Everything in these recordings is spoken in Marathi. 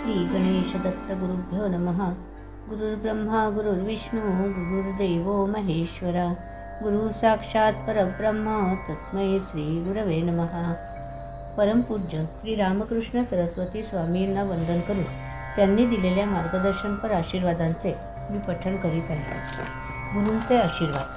श्री गणेश दत्त गुरुभ्यो नमः. गुरुर्ब्रह्मा गुरुर्विष्णू गुरुर्देवो महेश्वरा. गुरु साक्षात परब्रह्म तस्मै श्री गुरवे नमः. परमपूज्य श्री रामकृष्ण सरस्वती स्वामींना वंदन करून त्यांनी दिलेल्या मार्गदर्शनपर आशीर्वादांचे मी पठण करीत आहे. गुरूंचे आशीर्वाद.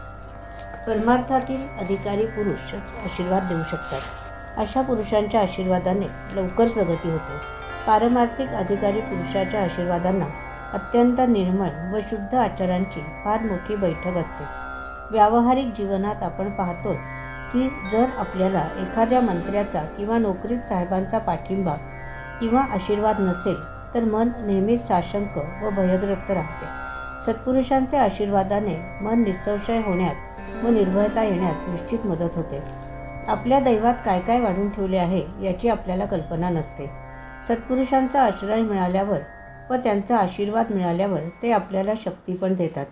परमार्थातील अधिकारी पुरुषच आशीर्वाद देऊ शकतात. अशा पुरुषांच्या आशीर्वादाने लवकर प्रगती होते. पारमार्थिक अधिकारी पुरुषाच्या आशीर्वादांना अत्यंत निर्मळ व शुद्ध आचारांची फार मोठी बैठक असते. व्यावहारिक जीवनात आपण पाहतोच की जर आपल्याला एखाद्या मंत्र्याचा किंवा नोकरीत साहेबांचा पाठिंबा किंवा आशीर्वाद नसेल तर मन नेहमीच साशंक व भयग्रस्त राहते. सत्पुरुषांच्या आशीर्वादाने मन निसंशय होण्यात व निर्भयता येण्यास निश्चित मदत होते. आपल्या दैवात काय काय वाढून ठेवले आहे याची आपल्याला कल्पना नसते. सत्पुरुषांचा आश्रय मिळाल्यावर व त्यांचा आशीर्वाद मिळाल्यावर ते आपल्याला शक्ती पण देतात.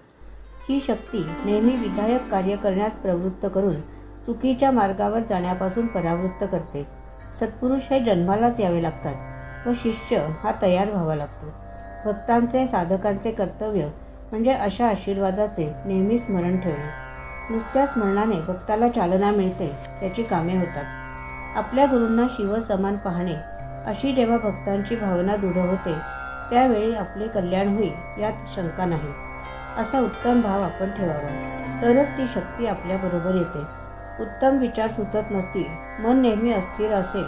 ही शक्ती नेहमी विधायक कार्य करण्यास प्रवृत्त करून चुकीच्या मार्गावर जाण्यापासून परावृत्त करते. सत्पुरुष हे जन्मालाच यावे लागतात व शिष्य हा तयार व्हावा लागतो. भक्तांचे साधकांचे कर्तव्य म्हणजे अशा आशीर्वादाचे नेहमी स्मरण ठेवणे. नुसत्या स्मरणाने भक्ताला चालना मिळते, त्याची कामे होतात. आपल्या गुरूंना शिवसमान पाहणे अशी जेव्हा भक्तांची भावना दृढ होते त्यावेळी आपले कल्याण होईल यात शंका नाही. असा उत्तम भाव आपण ठेवावा, तरच ती शक्ती आपल्याबरोबर येते. उत्तम विचार सुचत नसतील, मन नेहमी अस्थिर असेल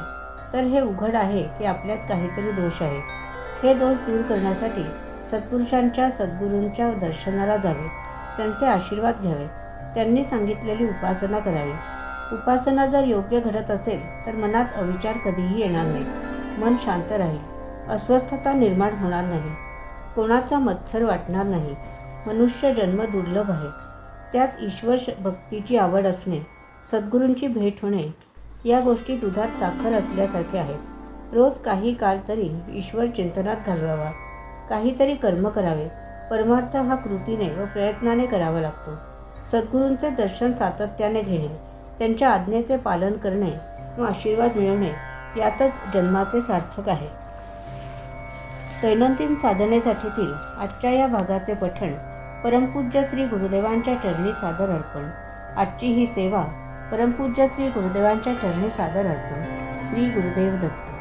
तर हे उघड आहे की आपल्यात काहीतरी दोष आहे. हे दोष दूर करण्यासाठी सत्पुरुषांच्या सद्गुरूंच्या दर्शनाला जावे, त्यांचे आशीर्वाद घ्यावे, त्यांनी सांगितलेली उपासना करावी. उपासना जर योग्य घडत असेल तर मनात अविचार कधीही येणार नाही. मन शांत राहील, अस्वस्थता निर्माण होणार नाही, कोणाचा मत्सर वाटणार नाही. मनुष्य जन्म दुर्लभ आहे, त्यात ईश्वर भक्तीची आवड असणे, सद्गुरूंची भेट होणे या गोष्टी दुधात साखर असल्यासारखे आहेत. रोज काही काळ तरी ईश्वर चिंतनात घालवावा, काहीतरी कर्म करावे. परमार्थ हा कृतीने व प्रयत्नाने करावा लागतो. सद्गुरूंचे दर्शन सातत्याने घेणे, त्यांच्या आज्ञेचे पालन करणे व आशीर्वाद मिळवणे यातच जन्माचे सार्थक आहे. दैनंदिन साधनेसाठीतील आजच्या या भागाचे पठण परमपूज्य श्री गुरुदेवांच्या चरणी सादर अर्पण. आजची ही सेवा परमपूज्य श्री गुरुदेवांच्या चरणी सादर अर्पण. श्री गुरुदेव दत्त.